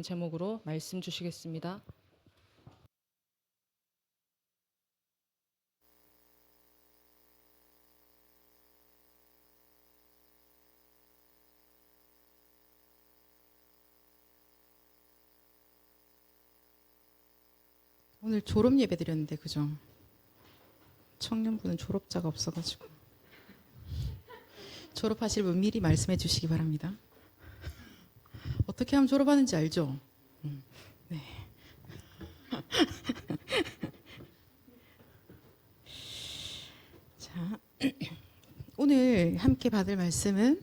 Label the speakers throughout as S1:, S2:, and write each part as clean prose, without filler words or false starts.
S1: 제목으로 말씀 주시겠습니다.
S2: 오늘 졸업 예배 드렸는데 그죠? 청년부는 졸업자가 없어가지고 졸업하실 분 미리 말씀해 주시기 바랍니다. 어떻게 하면 졸업하는지 알죠? 네. 자, 오늘 함께 받을 말씀은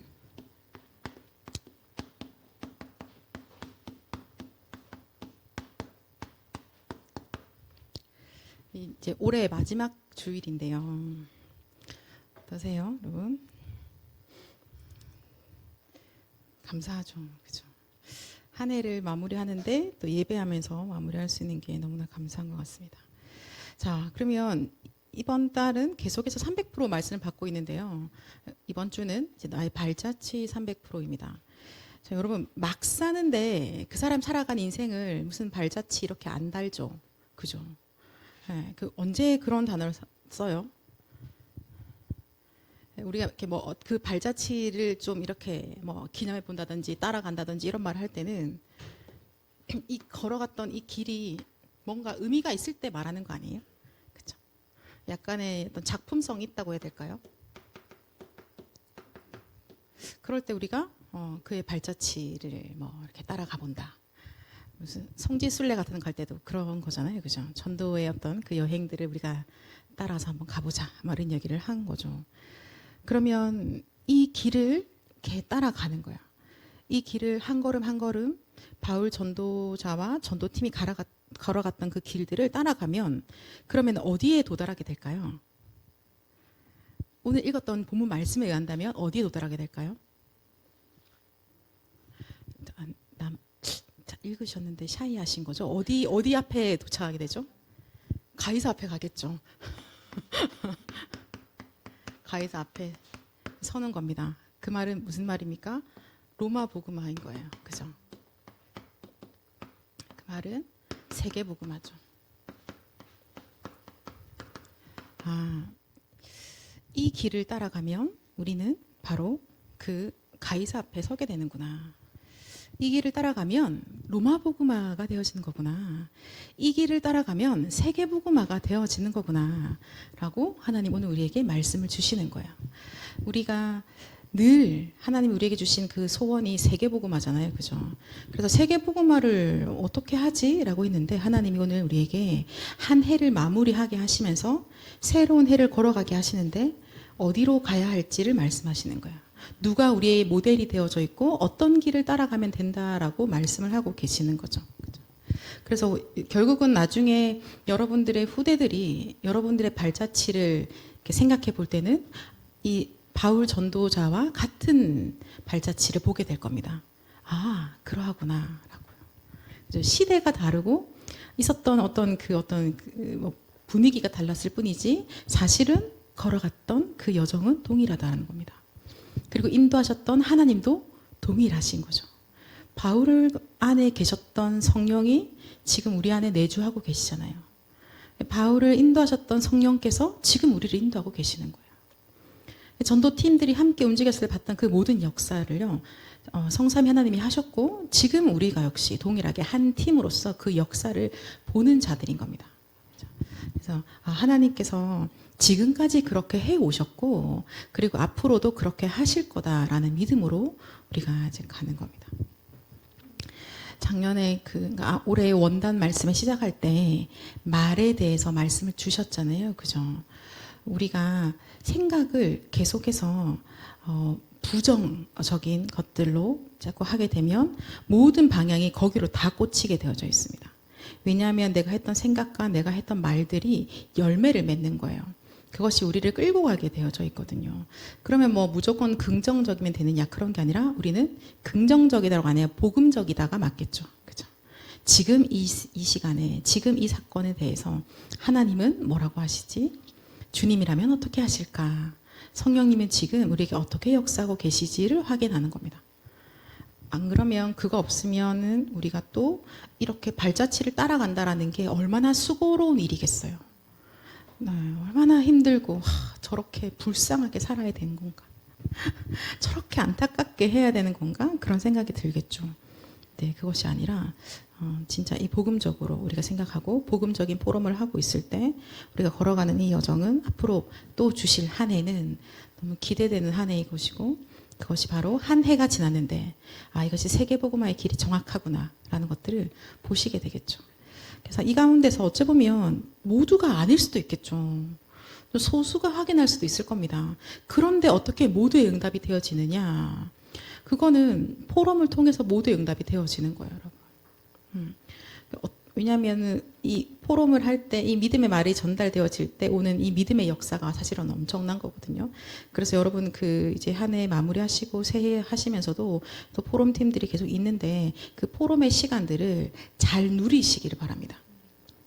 S2: 이제 올해 마지막 주일인데요. 어떠세요, 여러분? 감사하죠, 그죠? 한 해를 마무리하는데 또 예배하면서 마무리할 수 있는 게 너무나 감사한 것 같습니다. 자, 그러면 이번 달은 계속해서 300% 말씀을 받고 있는데요. 이번 주는 이제 나의 발자취 300%입니다. 자, 여러분 막 사는데 그 사람 살아간 인생을 무슨 발자취 이렇게 안 달죠, 그죠? 네, 그 언제 그런 단어를 써요? 우리가 이렇게 뭐 그 발자취를 좀 이렇게 뭐 기념해 본다든지 따라간다든지 이런 말을 할 때는 이 걸어갔던 이 길이 뭔가 의미가 있을 때 말하는 거 아니에요? 그렇죠? 약간의 어떤 작품성이 있다고 해야 될까요? 그럴 때 우리가 그의 발자취를 뭐 이렇게 따라가 본다. 무슨 성지순례 같은 거 갈 때도 그런 거잖아요, 그죠? 전도의 어떤 그 여행들을 우리가 따라서 한번 가보자, 이런 얘기를 한 거죠. 그러면 이 길을 이렇게 따라가는 거야. 이 길을 한 걸음 한 걸음 바울 전도자와 전도팀이 걸어갔던 그 길들을 따라가면 그러면 어디에 도달하게 될까요? 오늘 읽었던 본문 말씀에 의한다면 어디에 도달하게 될까요? 읽으셨는데 샤이하신 거죠? 어디 앞에 도착하게 되죠? 가이사 앞에 가겠죠. 가이사 앞에 서는 겁니다. 그 말은 무슨 말입니까? 로마 복음화인 거예요. 그죠? 그 말은 세계 복음화죠. 이 길을 따라가면 우리는 바로 그 가이사 앞에 서게 되는구나. 이 길을 따라가면 로마 복음화가 되어지는 거구나. 이 길을 따라가면 세계 복음화가 되어지는 거구나. 라고 하나님 오늘 우리에게 말씀을 주시는 거예요. 우리가 늘 하나님 우리에게 주신 그 소원이 세계 복음화잖아요. 그죠? 그래서 세계 복음화를 어떻게 하지? 라고 했는데 하나님이 오늘 우리에게 한 해를 마무리하게 하시면서 새로운 해를 걸어가게 하시는데 어디로 가야 할지를 말씀하시는 거예요. 누가 우리의 모델이 되어져 있고 어떤 길을 따라가면 된다라고 말씀을 하고 계시는 거죠. 그래서 결국은 나중에 여러분들의 후대들이 여러분들의 발자취를 생각해 볼 때는 이 바울 전도자와 같은 발자취를 보게 될 겁니다. 아, 그러하구나 라고요. 시대가 다르고 있었던 어떤 뭐 분위기가 달랐을 뿐이지 사실은 걸어갔던 그 여정은 동일하다는 겁니다. 그리고 인도하셨던 하나님도 동일하신 거죠. 바울 안에 계셨던 성령이 지금 우리 안에 내주하고 계시잖아요. 바울을 인도하셨던 성령께서 지금 우리를 인도하고 계시는 거예요. 전도팀들이 함께 움직였을 때 봤던 그 모든 역사를요, 성삼위 하나님이 하셨고 지금 우리가 역시 동일하게 한 팀으로서 그 역사를 보는 자들인 겁니다. 그래서 하나님께서 지금까지 그렇게 해 오셨고 그리고 앞으로도 그렇게 하실 거다라는 믿음으로 우리가 이제 가는 겁니다. 작년에 올해 원단 말씀을 시작할 때 말에 대해서 말씀을 주셨잖아요, 그죠? 우리가 생각을 계속해서 부정적인 것들로 자꾸 하게 되면 모든 방향이 거기로 다 꽂히게 되어져 있습니다. 왜냐하면 내가 했던 생각과 내가 했던 말들이 열매를 맺는 거예요. 그것이 우리를 끌고 가게 되어져 있거든요. 그러면 뭐 무조건 긍정적이면 되느냐 그런 게 아니라 우리는 긍정적이다가 아니라 복음적이다가 맞겠죠. 그죠? 지금 이 시간에 지금 이 사건에 대해서 하나님은 뭐라고 하시지? 주님이라면 어떻게 하실까? 성령님은 지금 우리에게 어떻게 역사하고 계시지를 확인하는 겁니다. 안 그러면 그거 없으면은 우리가 또 이렇게 발자취를 따라간다라는 게 얼마나 수고로운 일이겠어요. 네, 얼마나 힘들고 저렇게 불쌍하게 살아야 되는 건가? 저렇게 안타깝게 해야 되는 건가? 그런 생각이 들겠죠. 네, 그것이 아니라 진짜 이 복음적으로 우리가 생각하고 복음적인 포럼을 하고 있을 때 우리가 걸어가는 이 여정은 앞으로 또 주실 한 해는 너무 기대되는 한 해일 것이고 그것이 바로 한 해가 지났는데 이것이 세계복음화의 길이 정확하구나 라는 것들을 보시게 되겠죠. 그래서 이 가운데서 어찌 보면 모두가 아닐 수도 있겠죠. 소수가 확인할 수도 있을 겁니다. 그런데 어떻게 모두의 응답이 되어지느냐? 그거는 포럼을 통해서 모두의 응답이 되어지는 거예요, 여러분. 왜냐하면 이 포럼을 할 때 이 믿음의 말이 전달되어질 때 오는 이 믿음의 역사가 사실은 엄청난 거거든요. 그래서 여러분 이제 한 해 마무리하시고 새해 하시면서도 또 포럼 팀들이 계속 있는데 그 포럼의 시간들을 잘 누리시기를 바랍니다.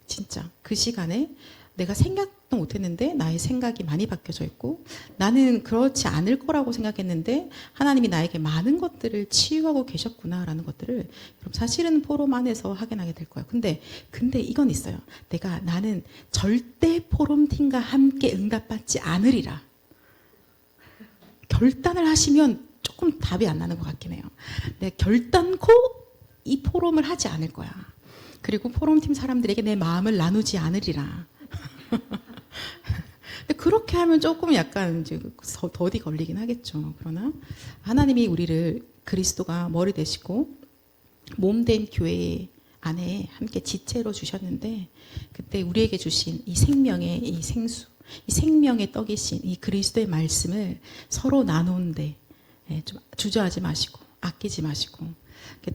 S2: 진짜 그 시간에 내가 생각도 못했는데 나의 생각이 많이 바뀌어져 있고 나는 그렇지 않을 거라고 생각했는데 하나님이 나에게 많은 것들을 치유하고 계셨구나라는 것들을 여러분 사실은 포럼 안에서 확인하게 될 거예요. 근데 이건 있어요. 나는 절대 포럼 팀과 함께 응답받지 않으리라. 결단을 하시면 조금 답이 안 나는 것 같긴 해요. 내가 결단코 이 포럼을 하지 않을 거야. 그리고 포럼팀 사람들에게 내 마음을 나누지 않으리라. 그렇게 하면 조금 약간 이제 더디 걸리긴 하겠죠. 그러나 하나님이 우리를 그리스도가 머리 되시고 몸된 교회 안에 함께 지체로 주셨는데 그때 우리에게 주신 이 생명의 이 생수, 이 생명의 떡이신 이 그리스도의 말씀을 서로 나누는데 좀 주저하지 마시고 아끼지 마시고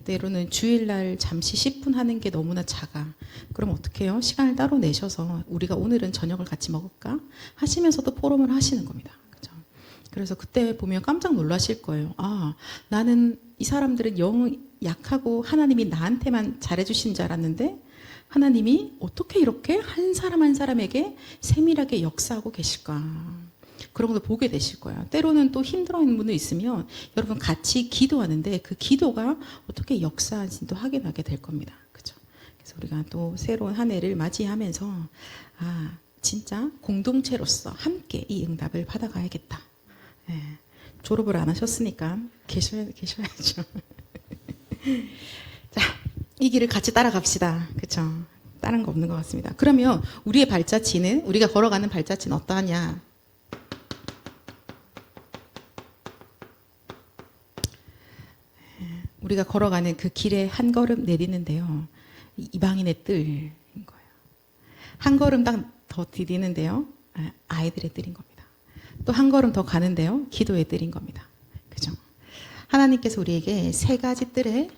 S2: 때로는 주일날 잠시 10분 하는 게 너무나 작아. 그럼 어떻게 해요? 시간을 따로 내셔서 우리가 오늘은 저녁을 같이 먹을까? 하시면서도 포럼을 하시는 겁니다. 그죠? 그래서 그때 보면 깜짝 놀라실 거예요. 나는 이 사람들은 영 약하고 하나님이 나한테만 잘해주신 줄 알았는데 하나님이 어떻게 이렇게 한 사람 한 사람에게 세밀하게 역사하고 계실까? 그런 것도 보게 되실 거예요. 때로는 또 힘들어 있는 분들 있으면 여러분 같이 기도하는데 그 기도가 어떻게 역사하는지도 확인하게 될 겁니다. 그죠? 그래서 우리가 또 새로운 한 해를 맞이하면서 진짜 공동체로서 함께 이 응답을 받아가야겠다. 졸업을 안 하셨으니까 계셔야죠. 자, 이 길을 같이 따라갑시다. 그렇죠? 다른 거 없는 것 같습니다. 그러면 우리의 발자취는 우리가 걸어가는 발자취는 어떠하냐? 우리가 걸어가는 그 길에 한 걸음 내디는데요. 이방인의 뜰인 거예요. 한 걸음 딱 더 디디는데요. 아이들의 뜰인 겁니다. 또 한 걸음 더 가는데요. 기도의 뜰인 겁니다. 그죠? 하나님께서 우리에게 세 가지 뜰의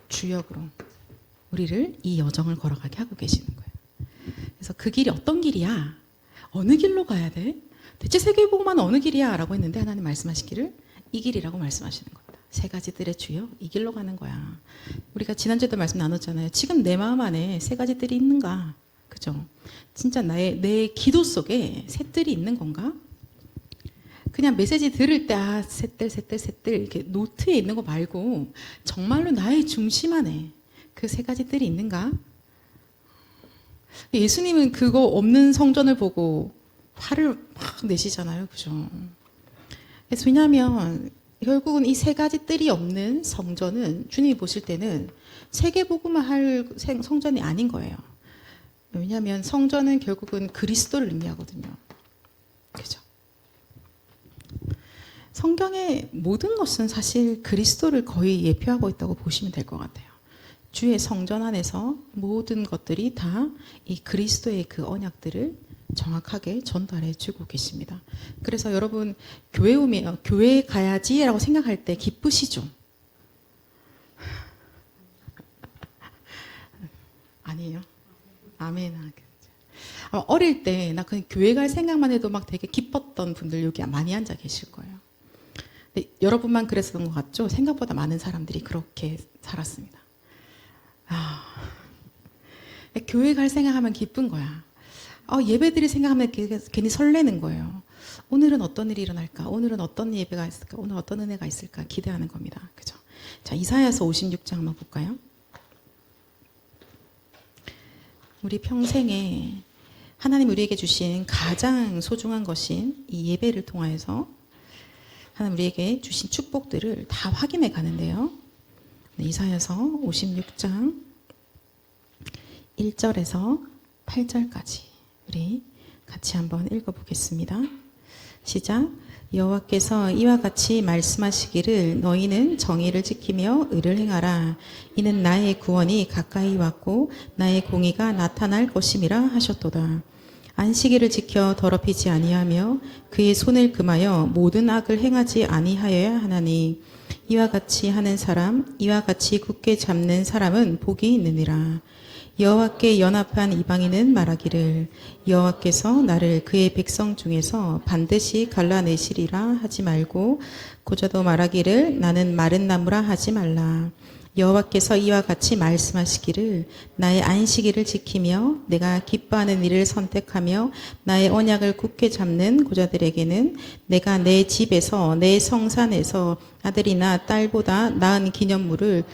S2: 주역으로 우리를 이 여정을 걸어가게 하고 계시는 거예요. 그래서 그 길이 어떤 길이야? 어느 길로 가야 돼? 대체 세계복음화는 어느 길이야? 라고 했는데 하나님 말씀하시기를 이 길이라고 말씀하시는 거예요. 세 가지 뜰의 주요 이 길로 가는 거야. 우리가 지난주에도 말씀 나눴잖아요. 지금 내 마음 안에 세 가지 뜰이 있는가? 그죠? 진짜 내 기도 속에 세 뜰이 있는 건가? 그냥 메시지 들을 때 세 뜰 이렇게 노트에 있는 거 말고 정말로 나의 중심 안에 그 세 가지 뜰이 있는가? 예수님은 그거 없는 성전을 보고 화를 막 내시잖아요. 그죠? 그래서 왜냐하면 결국은 이 세 가지 뜰이 없는 성전은 주님이 보실 때는 세계복음화 할 성전이 아닌 거예요. 왜냐하면 성전은 결국은 그리스도를 의미하거든요. 그죠? 성경의 모든 것은 사실 그리스도를 거의 예표하고 있다고 보시면 될 것 같아요. 주의 성전 안에서 모든 것들이 다 이 그리스도의 그 언약들을 정확하게 전달해 주고 계십니다. 그래서 여러분 교회 오면 교회 가야지라고 생각할 때 기쁘시죠? 아니에요? 아멘. 어릴 때 나 그냥 교회 갈 생각만 해도 막 되게 기뻤던 분들 여기 많이 앉아 계실 거예요. 근데 여러분만 그랬었던 것 같죠? 생각보다 많은 사람들이 그렇게 살았습니다. 교회 갈 생각하면 기쁜 거야. 예배드릴 생각하면 괜히 설레는 거예요. 오늘은 어떤 일이 일어날까? 오늘은 어떤 예배가 있을까? 오늘 어떤 은혜가 있을까? 기대하는 겁니다. 그죠? 자, 이사야서 56장 한번 볼까요? 우리 평생에 하나님 우리에게 주신 가장 소중한 것인 이 예배를 통하여서 하나님 우리에게 주신 축복들을 다 확인해 가는데요. 네, 이사야서 56장 1절에서 8절까지 우리 같이 한번 읽어보겠습니다. 시작. 여호와께서 이와 같이 말씀하시기를 너희는 정의를 지키며 의를 행하라. 이는 나의 구원이 가까이 왔고 나의 공의가 나타날 것임이라 하셨도다. 안식일을 지켜 더럽히지 아니하며 그의 손을 금하여 모든 악을 행하지 아니하여야 하나니 이와 같이 하는 사람 이와 같이 굳게 잡는 사람은 복이 있느니라. 여호와께 연합한 이방인은 말하기를 여호와께서 나를 그의 백성 중에서 반드시 갈라내시리라 하지 말고 고저도 말하기를 나는 마른 나무라 하지 말라. 여호와께서 이와 같이 말씀하시기를 나의 안식일을 지키며 내가 기뻐하는 일을 선택하며 나의 언약을 굳게 잡는 고자들에게는 내가 내 집에서 내 성산에서 아들이나 딸보다 나은 기념물을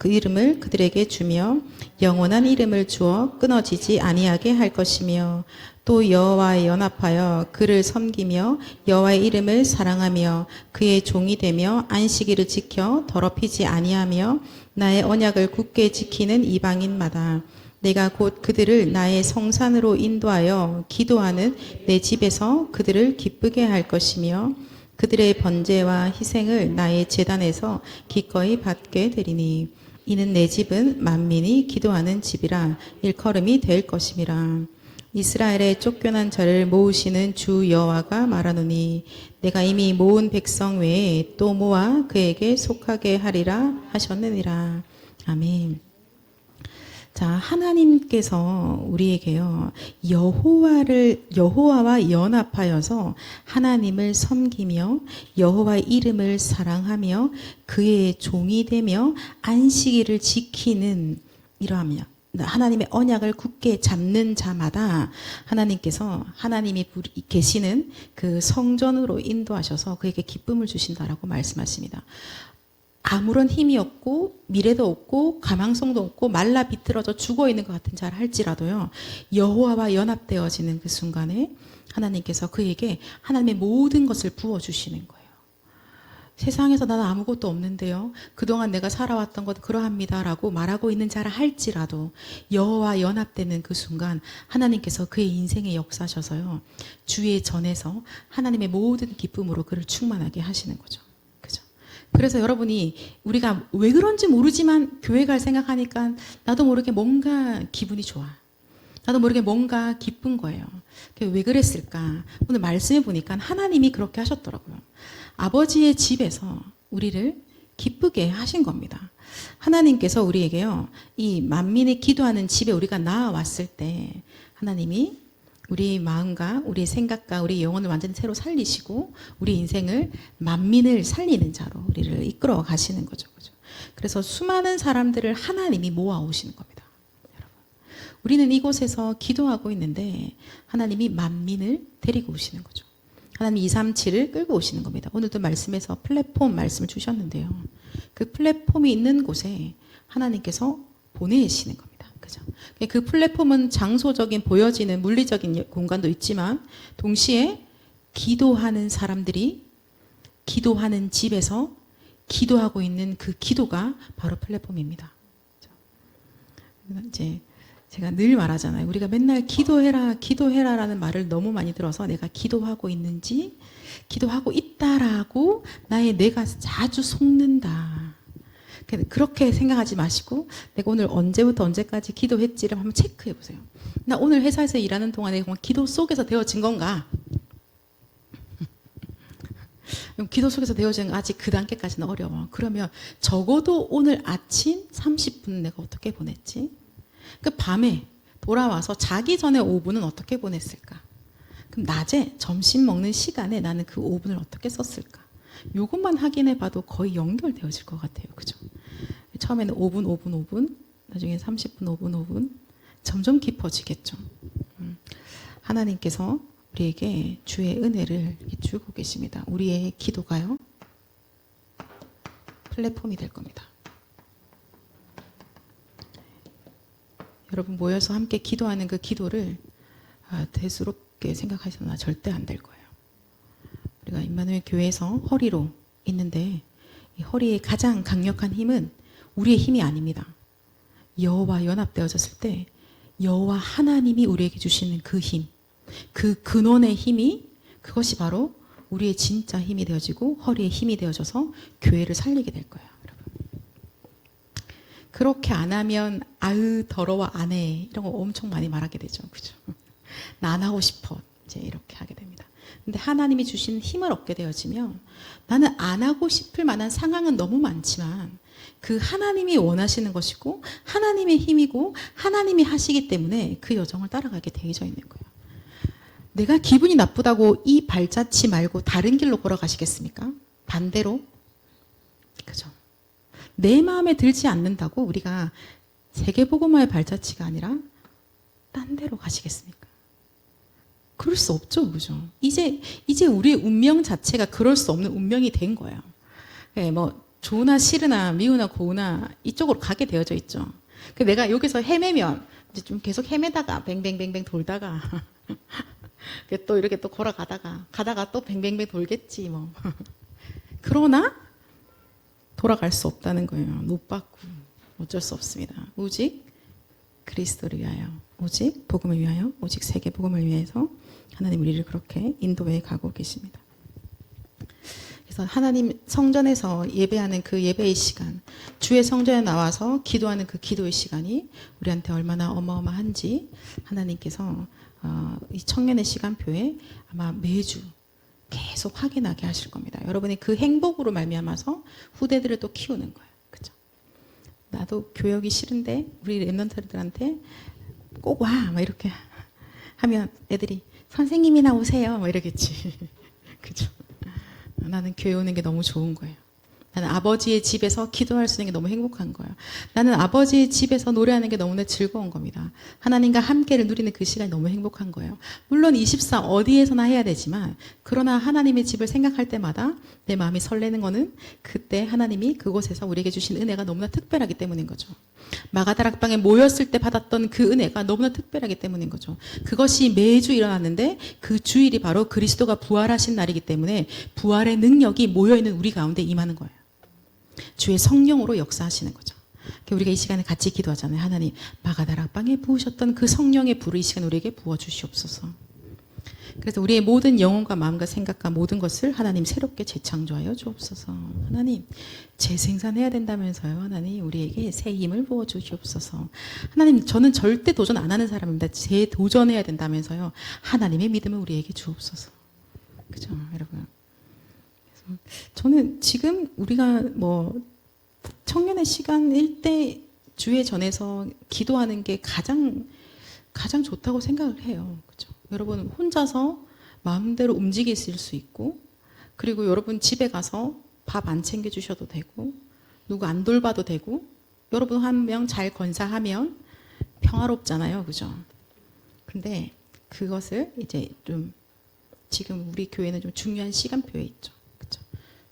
S2: 그 이름을 그들에게 주며 영원한 이름을 주어 끊어지지 아니하게 할 것이며 또 여호와에 연합하여 그를 섬기며 여호와의 이름을 사랑하며 그의 종이 되며 안식일을 지켜 더럽히지 아니하며 나의 언약을 굳게 지키는 이방인마다 내가 곧 그들을 나의 성산으로 인도하여 기도하는 내 집에서 그들을 기쁘게 할 것이며 그들의 번제와 희생을 나의 제단에서 기꺼이 받게 되리니 이는 내 집은 만민이 기도하는 집이라 일컬음이 될 것임이라. 이스라엘의 쫓겨난 자를 모으시는 주 여호와가 말하노니 내가 이미 모은 백성 외에 또 모아 그에게 속하게 하리라 하셨느니라. 아멘. 자, 하나님께서 우리에게요 여호와와 연합하여서 하나님을 섬기며 여호와의 이름을 사랑하며 그의 종이 되며 안식일을 지키는 이러하며 하나님의 언약을 굳게 잡는 자마다 하나님께서 하나님이 계시는 그 성전으로 인도하셔서 그에게 기쁨을 주신다라고 말씀하십니다. 아무런 힘이 없고 미래도 없고 가망성도 없고 말라 비틀어져 죽어있는 것 같은 자를 할지라도요 여호와와 연합되어지는 그 순간에 하나님께서 그에게 하나님의 모든 것을 부어주시는 거예요. 세상에서 나는 아무것도 없는데요 그동안 내가 살아왔던 것 그러합니다 라고 말하고 있는 자를 할지라도 여호와와 연합되는 그 순간 하나님께서 그의 인생에 역사하셔서요 주의 전에서 하나님의 모든 기쁨으로 그를 충만하게 하시는 거죠. 그래서 여러분이 우리가 왜 그런지 모르지만 교회 갈 생각하니까 나도 모르게 뭔가 기분이 좋아. 나도 모르게 뭔가 기쁜 거예요. 왜 그랬을까? 오늘 말씀해 보니까 하나님이 그렇게 하셨더라고요. 아버지의 집에서 우리를 기쁘게 하신 겁니다. 하나님께서 우리에게요, 이 만민이 기도하는 집에 우리가 나아왔을 때 하나님이 우리 마음과 우리 생각과 우리 영혼을 완전히 새로 살리시고 우리 인생을 만민을 살리는 자로 우리를 이끌어 가시는 거죠. 그죠? 그래서 수많은 사람들을 하나님이 모아오시는 겁니다. 여러분. 우리는 이곳에서 기도하고 있는데 하나님이 만민을 데리고 오시는 거죠. 하나님 237을 끌고 오시는 겁니다. 오늘도 말씀에서 플랫폼 말씀을 주셨는데요. 그 플랫폼이 있는 곳에 하나님께서 보내시는 겁니다. 그죠? 그 플랫폼은 장소적인 보여지는 물리적인 공간도 있지만 동시에 기도하는 사람들이 기도하는 집에서 기도하고 있는 그 기도가 바로 플랫폼입니다. 이제 제가 늘 말하잖아요. 우리가 맨날 기도해라라는 말을 너무 많이 들어서 내가 기도하고 있는지 기도하고 있다라고 나의 뇌가 자주 속는다. 그렇게 생각하지 마시고 내가 오늘 언제부터 언제까지 기도했지를 한번 체크해 보세요. 나 오늘 회사에서 일하는 동안에 기도 속에서 되어진 건가? 기도 속에서 되어진 건 아직 그 단계까지는 어려워. 그러면 적어도 오늘 아침 30분 내가 어떻게 보냈지? 그 밤에 돌아와서 자기 전에 5분은 어떻게 보냈을까? 그럼 낮에 점심 먹는 시간에 나는 그 5분을 어떻게 썼을까? 이것만 확인해 봐도 거의 연결되어질 것 같아요. 그죠? 처음에는 5분, 5분, 5분, 나중에 30분, 5분, 5분, 점점 깊어지겠죠. 하나님께서 우리에게 주의 은혜를 주고 계십니다. 우리의 기도가요, 플랫폼이 될 겁니다. 여러분 모여서 함께 기도하는 그 기도를 대수롭게 생각하셔서는 절대 안 될 거예요. 우리가 임마누엘 교회에서 허리로 있는데 이 허리의 가장 강력한 힘은 우리의 힘이 아닙니다. 여호와 연합되어졌을 때 여호와 하나님이 우리에게 주시는 그 힘, 그 근원의 힘이 그것이 바로 우리의 진짜 힘이 되어지고 허리의 힘이 되어져서 교회를 살리게 될 거예요. 여러분. 그렇게 안 하면 아으 더러워 안 해 이런 거 엄청 많이 말하게 되죠. 그죠? 나 안 하고 싶어 이제 이렇게 하게 됩니다. 근데 하나님이 주신 힘을 얻게 되어지면 나는 안 하고 싶을 만한 상황은 너무 많지만 그 하나님이 원하시는 것이고 하나님의 힘이고 하나님이 하시기 때문에 그 여정을 따라가게 되어져 있는 거예요. 내가 기분이 나쁘다고 이 발자취 말고 다른 길로 걸어가시겠습니까? 반대로? 그죠? 내 마음에 들지 않는다고 우리가 세계복음화의 발자취가 아니라 딴 데로 가시겠습니까? 그럴 수 없죠, 그죠? 이제 우리의 운명 자체가 그럴 수 없는 운명이 된 거예요. 네, 뭐 좋으나 싫으나 미우나 고우나 이쪽으로 가게 되어져 있죠. 내가 여기서 헤매면 이제 좀 계속 헤매다가 뱅뱅뱅뱅 돌다가 또 이렇게 또 가다가 또 뱅뱅뱅 돌겠지 뭐. 그러나 돌아갈 수 없다는 거예요. 못 받고 어쩔 수 없습니다. 오직 그리스도를 위하여, 오직 복음을 위하여, 오직 세계 복음을 위해서 하나님 우리를 그렇게 인도해 가고 계십니다. 그래서 하나님 성전에서 예배하는 그 예배의 시간, 주의 성전에 나와서 기도하는 그 기도의 시간이 우리한테 얼마나 어마어마한지 하나님께서 이 청년의 시간표에 아마 매주 계속 확인하게 하실 겁니다. 여러분이 그 행복으로 말미암아서 후대들을 또 키우는 거예요. 그죠? 나도 교역이 싫은데 우리 랩런트들한테 꼭 와! 막 이렇게 하면 애들이 선생님이나 오세요! 막 이러겠지. 그죠? 나는 교회 오는 게 너무 좋은 거예요. 나는 아버지의 집에서 기도할 수 있는 게 너무 행복한 거예요. 나는 아버지의 집에서 노래하는 게 너무나 즐거운 겁니다. 하나님과 함께를 누리는 그 시간이 너무 행복한 거예요. 물론 24 어디에서나 해야 되지만 그러나 하나님의 집을 생각할 때마다 내 마음이 설레는 거는 그때 하나님이 그곳에서 우리에게 주신 은혜가 너무나 특별하기 때문인 거죠. 마가다락방에 모였을 때 받았던 그 은혜가 너무나 특별하기 때문인 거죠. 그것이 매주 일어났는데 그 주일이 바로 그리스도가 부활하신 날이기 때문에 부활의 능력이 모여있는 우리 가운데 임하는 거예요. 주의 성령으로 역사하시는 거죠. 우리가 이 시간에 같이 기도하잖아요. 하나님, 마가다락방에 부으셨던 그 성령의 불을 이 시간 우리에게 부어주시옵소서. 그래서 우리의 모든 영혼과 마음과 생각과 모든 것을 하나님 새롭게 재창조하여 주옵소서. 하나님, 재생산해야 된다면서요. 하나님, 우리에게 새 힘을 부어주시옵소서. 하나님, 저는 절대 도전 안 하는 사람입니다. 재도전해야 된다면서요. 하나님의 믿음을 우리에게 주옵소서. 그죠, 여러분? 저는 지금 우리가 뭐 청년의 시간일 때 주의 전에서 기도하는 게 가장 좋다고 생각을 해요. 그죠? 여러분 혼자서 마음대로 움직이실 수 있고, 그리고 여러분 집에 가서 밥 안 챙겨 주셔도 되고, 누구 안 돌봐도 되고, 여러분 한 명 잘 건사하면 평화롭잖아요. 그죠? 근데 그것을 이제 좀 지금 우리 교회는 좀 중요한 시간표에 있죠.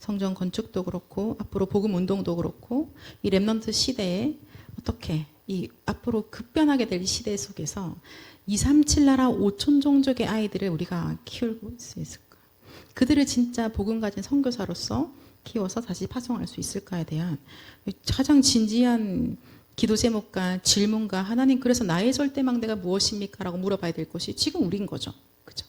S2: 성전 건축도 그렇고 앞으로 복음 운동도 그렇고 이 렘넌트 시대에 어떻게 이 앞으로 급변하게 될 시대 속에서 237 나라 5천 종족의 아이들을 우리가 키울 수 있을까? 그들을 진짜 복음 가진 선교사로서 키워서 다시 파송할 수 있을까에 대한 가장 진지한 기도 제목과 질문과 하나님 그래서 나의 절대망대가 무엇입니까? 라고 물어봐야 될 것이 지금 우린 거죠. 그죠?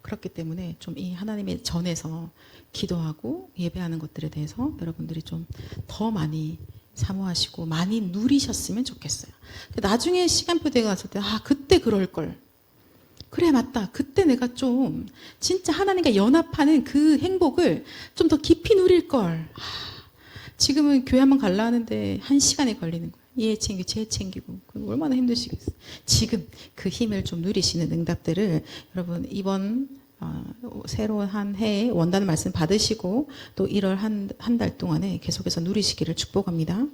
S2: 그렇기 때문에 좀 이 하나님의 전에서 기도하고 예배하는 것들에 대해서 여러분들이 좀 더 많이 사모하시고 많이 누리셨으면 좋겠어요. 나중에 시간표 되어 갔을 때 그때 그럴 걸. 그래 맞다. 그때 내가 좀 진짜 하나님과 연합하는 그 행복을 좀 더 깊이 누릴 걸. 지금은 교회 한번 갈라 하는데 1시간이 걸리는 거예요. 얘 챙기고 쟤 챙기고 얼마나 힘드시겠어요. 지금 그 힘을 좀 누리시는 응답들을 여러분 이번 새로운 한 해에 원하는 말씀 받으시고 또 1월 한 달 동안에 계속해서 누리시기를 축복합니다.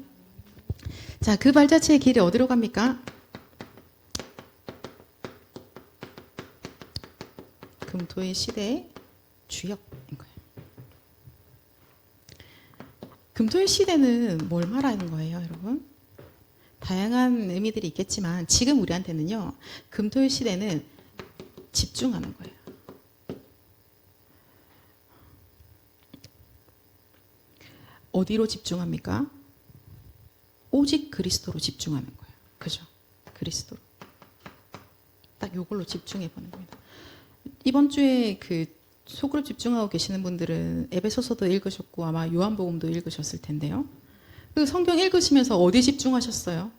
S2: 자, 그 발자취의 길이 어디로 갑니까? 금토의 시대의 주역인 거예요. 금토일 시대는 뭘 말하는 거예요, 여러분? 다양한 의미들이 있겠지만 지금 우리한테는요, 금토일 시대는 집중하는 거예요. 어디로 집중합니까? 오직 그리스도로 집중하는 거예요. 그죠? 그리스도로. 딱 요걸로 집중해 보는 겁니다. 이번 주에 그 소그룹 집중하고 계시는 분들은 에베소서도 읽으셨고 아마 요한복음도 읽으셨을 텐데요. 그 성경 읽으시면서 어디 집중하셨어요?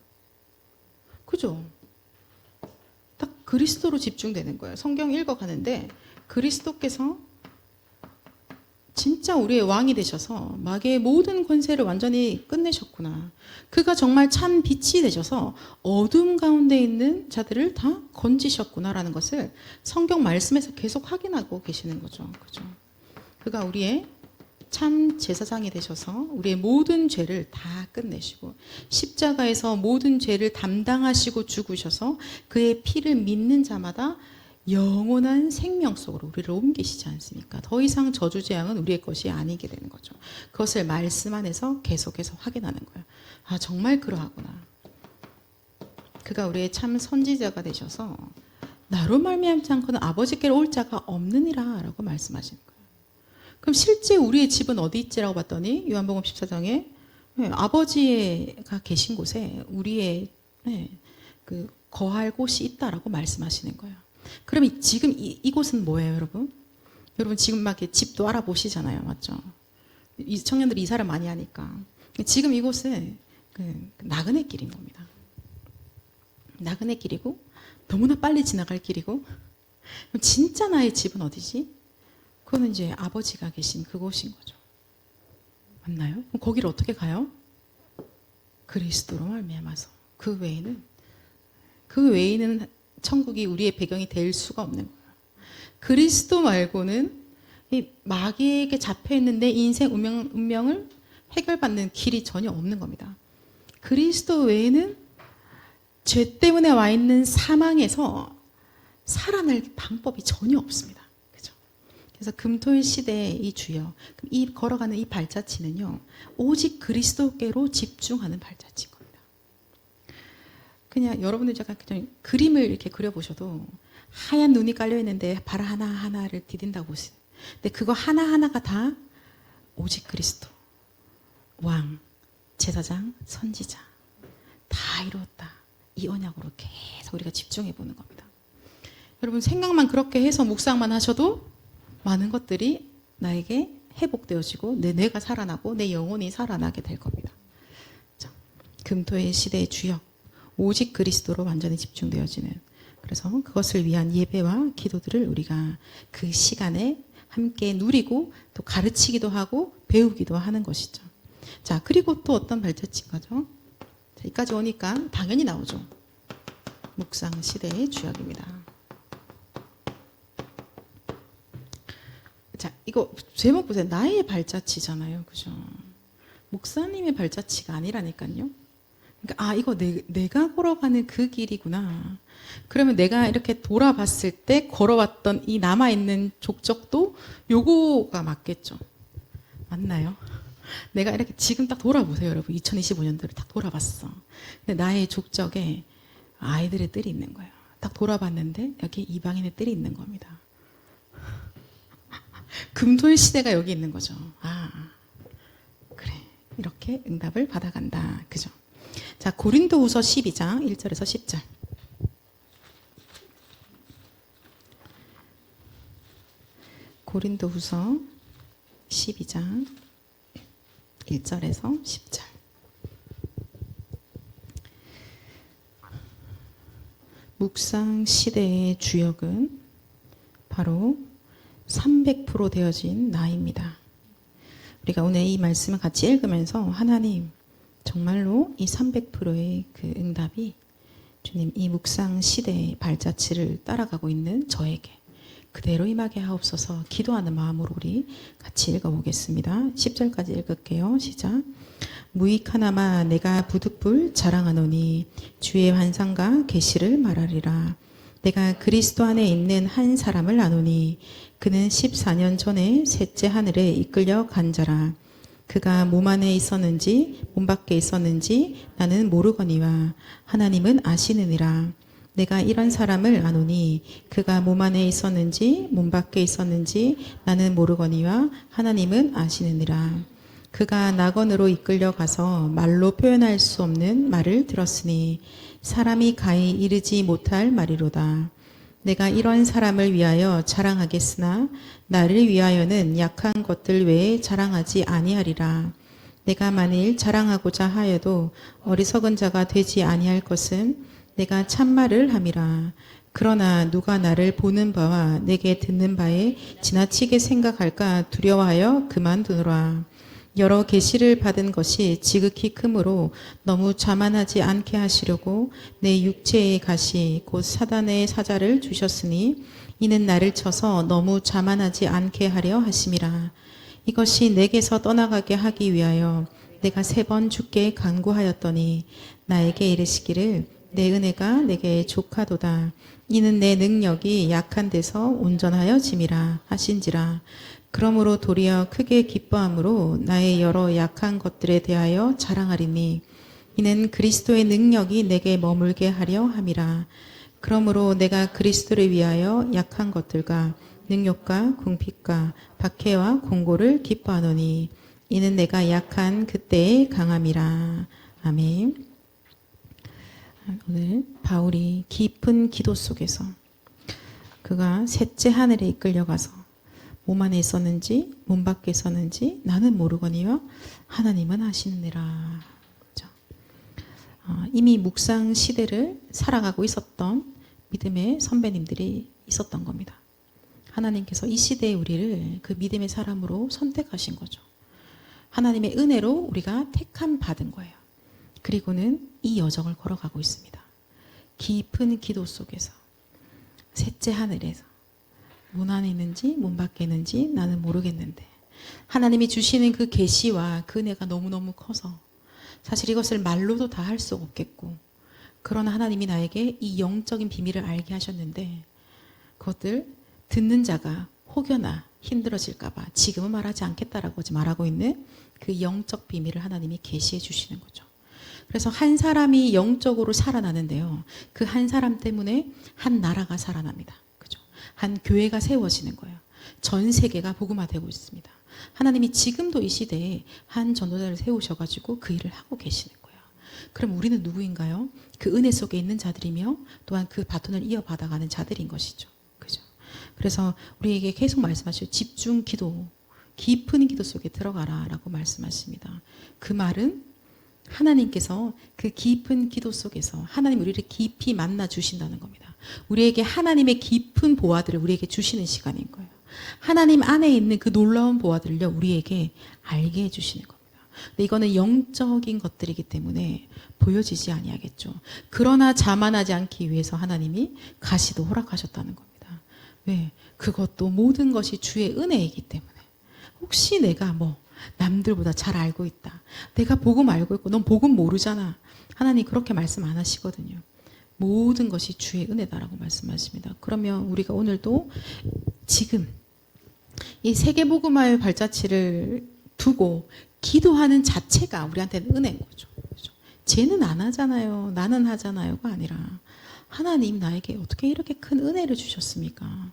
S2: 그죠? 딱 그리스도로 집중되는 거예요. 성경 읽어가는데 그리스도께서 진짜 우리의 왕이 되셔서 마귀의 모든 권세를 완전히 끝내셨구나. 그가 정말 참 빛이 되셔서 어둠 가운데 있는 자들을 다 건지셨구나라는 것을 성경 말씀에서 계속 확인하고 계시는 거죠. 그죠? 그가 우리의 참 제사장이 되셔서 우리의 모든 죄를 다 끝내시고 십자가에서 모든 죄를 담당하시고 죽으셔서 그의 피를 믿는 자마다 영원한 생명 속으로 우리를 옮기시지 않습니까? 더 이상 저주 재앙은 우리의 것이 아니게 되는 거죠. 그것을 말씀 안에서 계속해서 확인하는 거예요. 아, 정말 그러하구나. 그가 우리의 참 선지자가 되셔서 나로 말미암지 않고는 아버지께로 올 자가 없느니라 라고 말씀하시는 거예요. 그럼 실제 우리의 집은 어디 있지라고 봤더니 요한복음 14장에 아버지가 계신 곳에 우리의 그 거할 곳이 있다라고 말씀하시는 거예요. 그러면 지금 이곳은 뭐예요, 여러분? 여러분 지금 막 이렇게 집도 알아보시잖아요, 맞죠? 이 청년들이 이사를 많이 하니까 지금 이곳은 그 나그네 길인 겁니다. 나그네 길이고 너무나 빨리 지나갈 길이고 그럼 진짜 나의 집은 어디지? 그거는 이제 아버지가 계신 그곳인 거죠. 맞나요? 그럼 거기를 어떻게 가요? 그리스도로 말미암아서. 그 외에는 천국이 우리의 배경이 될 수가 없는 거예요. 그리스도 말고는 이 마귀에게 잡혀 있는 내 인생 운명을 해결받는 길이 전혀 없는 겁니다. 그리스도 외에는 죄 때문에 와 있는 사망에서 살아날 방법이 전혀 없습니다. 그죠? 그래서 금토일 시대의 이 주여, 이 걸어가는 이 발자취는요, 오직 그리스도께로 집중하는 발자취인 겁니다. 그냥 여러분들 잠깐 그냥 그림을 이렇게 그려보셔도 하얀 눈이 깔려 있는데 발 하나하나를 디딘다고 보세요. 근데 그거 하나하나가 다 오직 그리스도, 왕, 제사장, 선지자 다 이루었다. 이 언약으로 계속 우리가 집중해 보는 겁니다. 여러분 생각만 그렇게 해서 묵상만 하셔도 많은 것들이 나에게 회복되어지고 내 뇌가 살아나고 내 영혼이 살아나게 될 겁니다. 자, 금토의 시대의 주역 오직 그리스도로 완전히 집중되어지는, 그래서 그것을 위한 예배와 기도들을 우리가 그 시간에 함께 누리고 또 가르치기도 하고 배우기도 하는 것이죠. 자, 그리고 또 어떤 발자취인가죠? 자, 여기까지 오니까 당연히 나오죠. 묵상 시대의 주역입니다. 자, 이거 제목 보세요. 나의 발자취잖아요. 그죠? 목사님의 발자취가 아니라니까요. 그러니까 아, 이거 내가 걸어가는 그 길이구나. 그러면 내가 이렇게 돌아봤을 때 걸어왔던 이 남아있는 족적도 요거가 맞겠죠. 맞나요? 내가 이렇게 지금 딱 돌아보세요, 여러분. 2025년도를 딱 돌아봤어. 근데 나의 족적에 아이들의 뜰이 있는 거예요. 딱 돌아봤는데 여기 이방인의 뜰이 있는 겁니다. 금토일 시대가 여기 있는 거죠. 아, 그래. 이렇게 응답을 받아간다. 그죠? 자, 고린도후서 12장 1절에서 10절. 고린도후서 12장 1절에서 10절. 묵상 시대의 주역은 바로 300% 되어진 나입니다. 우리가 오늘 이 말씀을 같이 읽으면서 하나님, 정말로 이 300%의 그 응답이 주님 이 묵상 시대의 발자취를 따라가고 있는 저에게 그대로 임하게 하옵소서 기도하는 마음으로 우리 같이 읽어보겠습니다. 10절까지 읽을게요. 시작. 무익하나마 내가 부득불 자랑하노니 주의 환상과 계시를 말하리라. 내가 그리스도 안에 있는 한 사람을 아노니 그는 14년 전에 셋째 하늘에 이끌려 간 자라. 그가 몸 안에 있었는지 몸 밖에 있었는지 나는 모르거니와 하나님은 아시느니라. 내가 이런 사람을 아노니 그가 몸 안에 있었는지 몸 밖에 있었는지 나는 모르거니와 하나님은 아시느니라. 그가 낙원으로 이끌려 가서 말로 표현할 수 없는 말을 들었으니 사람이 가히 이르지 못할 말이로다. 내가 이런 사람을 위하여 자랑하겠으나 나를 위하여는 약한 것들 외에 자랑하지 아니하리라. 내가 만일 자랑하고자 하여도 어리석은 자가 되지 아니할 것은 내가 참말을 함이라. 그러나 누가 나를 보는 바와 내게 듣는 바에 지나치게 생각할까 두려워하여 그만두노라. 여러 계시를 받은 것이 지극히 크므로 너무 자만하지 않게 하시려고 내 육체의 가시 곧 사단의 사자를 주셨으니 이는 나를 쳐서 너무 자만하지 않게 하려 하심이라. 이것이 내게서 떠나가게 하기 위하여 내가 3번 주께 간구하였더니 나에게 이르시기를 내 은혜가 내게 족하도다. 이는 내 능력이 약한 데서 온전하여 짐이라 하신지라. 그러므로 도리어 크게 기뻐함으로 나의 여러 약한 것들에 대하여 자랑하리니 이는 그리스도의 능력이 내게 머물게 하려 함이라. 그러므로 내가 그리스도를 위하여 약한 것들과 능력과 궁핍과 박해와 공고를 기뻐하노니 이는 내가 약한 그때의 강함이라. 아멘. 오늘 바울이 깊은 기도 속에서 그가 셋째 하늘에 이끌려가서 몸 안에 있었는지 몸 밖에 있었는지 나는 모르거니와 하나님은 아시느니라. 이미 묵상 시대를 살아가고 있었던 믿음의 선배님들이 있었던 겁니다. 하나님께서 이 시대의 우리를 그 믿음의 사람으로 선택하신 거죠. 하나님의 은혜로 우리가 택함 받은 거예요. 그리고는 이 여정을 걸어가고 있습니다. 깊은 기도 속에서 셋째 하늘에서 몸 안에 있는지 몸 밖에 있는지 나는 모르겠는데 하나님이 주시는 그 계시와 그 은혜가 너무너무 커서 사실 이것을 말로도 다 할 수 없겠고 그러나 하나님이 나에게 이 영적인 비밀을 알게 하셨는데 그것들 듣는 자가 혹여나 힘들어질까 봐 지금은 말하지 않겠다라고 말하고 있는 그 영적 비밀을 하나님이 계시해 주시는 거죠. 그래서 한 사람이 영적으로 살아나는데요. 그 한 사람 때문에 한 나라가 살아납니다. 한 교회가 세워지는 거예요. 전 세계가 복음화되고 있습니다. 하나님이 지금도 이 시대에 한 전도자를 세우셔가지고 그 일을 하고 계시는 거예요. 그럼 우리는 누구인가요? 그 은혜 속에 있는 자들이며 또한 그 바톤을 이어받아가는 자들인 것이죠. 그죠? 그래서 우리에게 계속 말씀하시죠. 집중 기도, 깊은 기도 속에 들어가라 라고 말씀하십니다. 그 말은 하나님께서 그 깊은 기도 속에서 하나님 우리를 깊이 만나 주신다는 겁니다. 우리에게 하나님의 깊은 보화들을 우리에게 주시는 시간인 거예요. 하나님 안에 있는 그 놀라운 보화들을요 우리에게 알게 해주시는 겁니다. 근데 이거는 영적인 것들이기 때문에 보여지지 아니하겠죠. 그러나 자만하지 않기 위해서 하나님이 가시도 허락하셨다는 겁니다. 왜? 그것도 모든 것이 주의 은혜이기 때문에 혹시 내가 남들보다 잘 알고 있다. 내가 복음 알고 있고 넌 복음 모르잖아. 하나님 그렇게 말씀 안 하시거든요. 모든 것이 주의 은혜다라고 말씀하십니다. 그러면 우리가 오늘도 지금 이 세계복음화의 발자취를 두고 기도하는 자체가 우리한테는 은혜인 거죠. 그렇죠? 쟤는 안 하잖아요. 나는 하잖아요가 아니라 하나님 나에게 어떻게 이렇게 큰 은혜를 주셨습니까?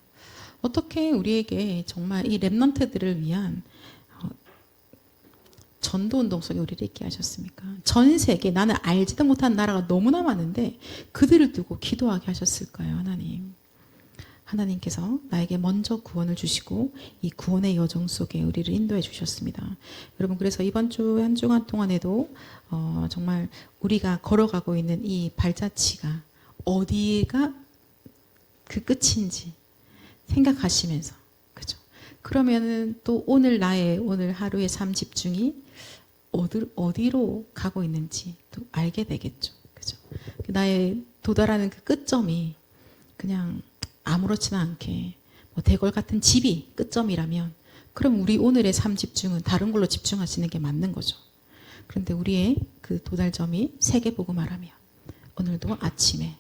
S2: 어떻게 우리에게 정말 이 렘넌트들을 위한 전도운동 속에 우리를 있게 하셨습니까? 전 세계 나는 알지도 못한 나라가 너무나 많은데 그들을 두고 기도하게 하셨을까요? 하나님. 하나님께서 나에게 먼저 구원을 주시고 이 구원의 여정 속에 우리를 인도해 주셨습니다. 여러분 그래서 이번 주 한 주간 동안에도 정말 우리가 걸어가고 있는 이 발자취가 어디가 그 끝인지 생각하시면서 그죠? 그러면은 또 오늘 하루의 삶 집중이 어디로 가고 있는지 또 알게 되겠죠. 그죠? 나의 도달하는 그 끝점이 그냥 아무렇지나 않게 대궐 같은 집이 끝점이라면 그럼 우리 오늘의 삶 집중은 다른 걸로 집중하시는 게 맞는 거죠. 그런데 우리의 그 도달점이 세계복음화라면 오늘도 아침에,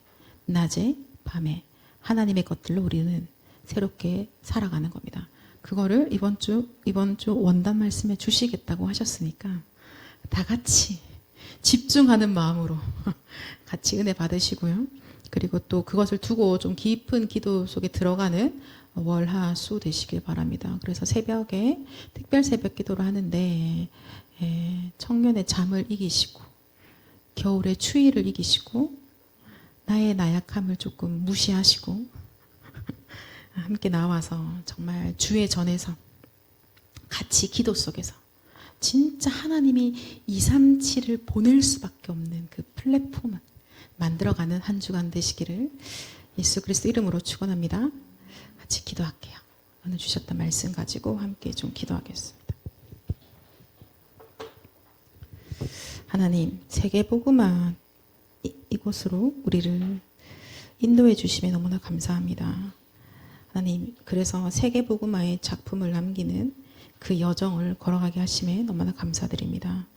S2: 낮에, 밤에 하나님의 것들로 우리는 새롭게 살아가는 겁니다. 그거를 이번 주 원단 말씀에 주시겠다고 하셨으니까 다 같이 집중하는 마음으로 같이 은혜 받으시고요. 그리고 또 그것을 두고 좀 깊은 기도 속에 들어가는 월화수 되시길 바랍니다. 그래서 새벽에 특별 새벽 기도를 하는데 청년의 잠을 이기시고 겨울의 추위를 이기시고 나의 나약함을 조금 무시하시고 함께 나와서 정말 주의 전에서 같이 기도 속에서 진짜 하나님이 237을 보낼 수밖에 없는 그 플랫폼을 만들어가는 한 주간 되시기를 예수 그리스도 이름으로 축원합니다. 같이 기도할게요. 오늘 주셨던 말씀 가지고 함께 좀 기도하겠습니다. 하나님, 세계복음화 이곳으로 우리를 인도해 주심에 너무나 감사합니다. 하나님, 그래서 세계복음화의 작품을 남기는 그 여정을 걸어가게 하심에 너무나 감사드립니다.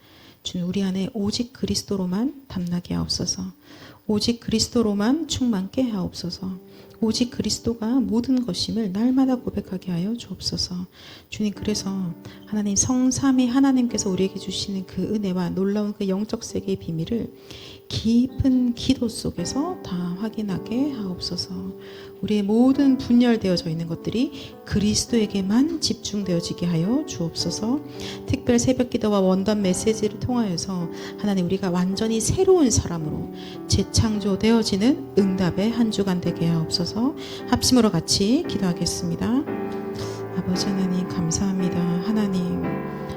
S2: 주님, 우리 안에 오직 그리스도로만 담나게 하옵소서. 오직 그리스도로만 충만케 하옵소서. 오직 그리스도가 모든 것임을 날마다 고백하게 하여 주옵소서. 주님, 그래서 하나님 성삼위 하나님께서 우리에게 주시는 그 은혜와 놀라운 그 영적 세계의 비밀을 깊은 기도 속에서 다 확인하게 하옵소서. 우리의 모든 분열되어져 있는 것들이 그리스도에게만 집중되어지게 하여 주옵소서. 특별 새벽 기도와 원단 메시지를 통하여서 하나님, 우리가 완전히 새로운 사람으로 재창조되어지는 응답의 한 주간 되게 하옵소서. 합심으로 같이 기도하겠습니다. 아버지 하나님, 감사합니다.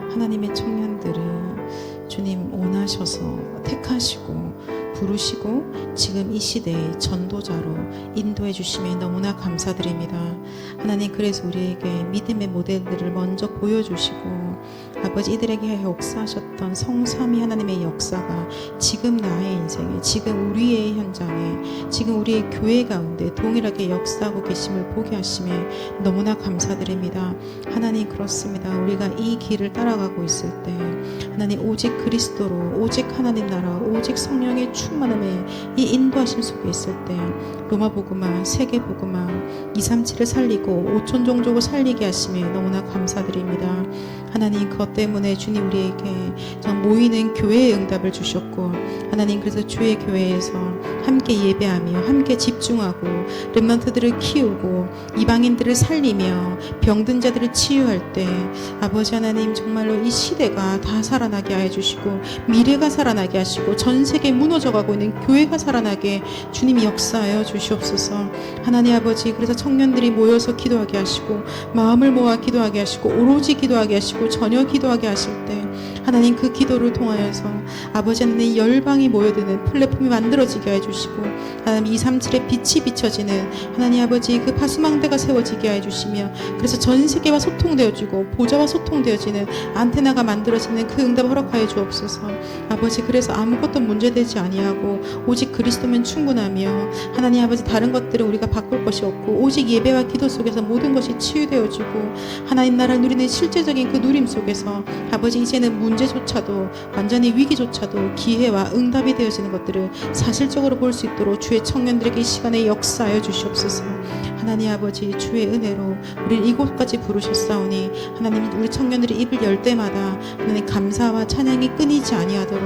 S2: 하나님의 청년들을 주님 원하셔서 택하시고 부르시고 지금 이 시대의 전도자로 인도해 주심에 너무나 감사드립니다. 하나님, 그래서 우리에게 믿음의 모델들을 먼저 보여주시고 아버지, 이들에게 역사하셨던 성삼위 하나님의 역사가 지금 나의 인생에, 지금 우리의 현장에, 지금 우리의 교회 가운데 동일하게 역사하고 계심을 보게 하심에 너무나 감사드립니다. 하나님, 그렇습니다. 우리가 이 길을 따라가고 있을 때 하나님, 오직 그리스도로, 오직 하나님 나라, 오직 성령의 충만함에 이 인도하심 속에 있을 때 로마복음화, 세계복음화, 237을 살리고 5천 종족을 살리게 하심에 너무나 감사드립니다. 하나님, 그것 때문에 주님 우리에게 모이는 교회의 응답을 주셨고 하나님, 그래서 주의 교회에서 함께 예배하며 함께 집중하고 렘넌트들을 키우고 이방인들을 살리며 병든 자들을 치유할 때 아버지 하나님, 정말로 이 시대가 다 살아나게 하여 주시고 미래가 살아나게 하시고 전 세계 무너져가고 있는 교회가 살아나게 주님이 역사하여 주시옵소서. 하나님 아버지, 그래서 청년들이 모여서 기도하게 하시고 마음을 모아 기도하게 하시고 오로지 기도하게 하시고 전혀 기도하게 하실 때 하나님, 그 기도를 통하여서 아버지 하나님 열방이 모여드는 플랫폼이 만들어지게 해주시고 하나님 237의 빛이 비춰지는 하나님 아버지 그 파수망대가 세워지게 해주시며 그래서 전 세계와 소통되어지고 보좌와 소통되어지는 안테나가 만들어지는 그 응답 허락하여 주옵소서. 아버지, 그래서 아무것도 문제되지 아니하고 오직 그리스도면 충분하며 하나님 아버지, 다른 것들은 우리가 바꿀 것이 없고 오직 예배와 기도 속에서 모든 것이 치유되어지고 하나님 나라를 누리는 실제적인 그 누림 속에서 아버지, 이제는 문제조차도 완전히 위기조차도 기회와 응답이 되어지는 것들을 사실적으로 볼 수 있도록 주의 청년들에게 이 시간에 역사하여 주시옵소서. 하나님 아버지, 주의 은혜로 우리를 이곳까지 부르셨사오니 하나님, 우리 청년들이 입을 열 때마다 하나님 감사와 찬양이 끊이지 아니하도록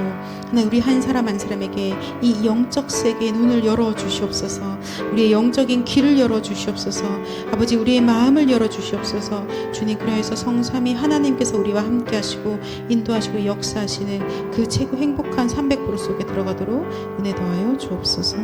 S2: 하나님, 우리 한 사람 한 사람에게 이 영적 세계의 눈을 열어 주시옵소서. 우리의 영적인 길을 열어 주시옵소서. 아버지, 우리의 마음을 열어 주시옵소서. 주님, 그래서 성삼위 하나님께서 우리와 함께 하시고 인도하시고 역사하시는 그 최고 행복한 300% 속에 들어가도록 은혜 더하여 주옵소서.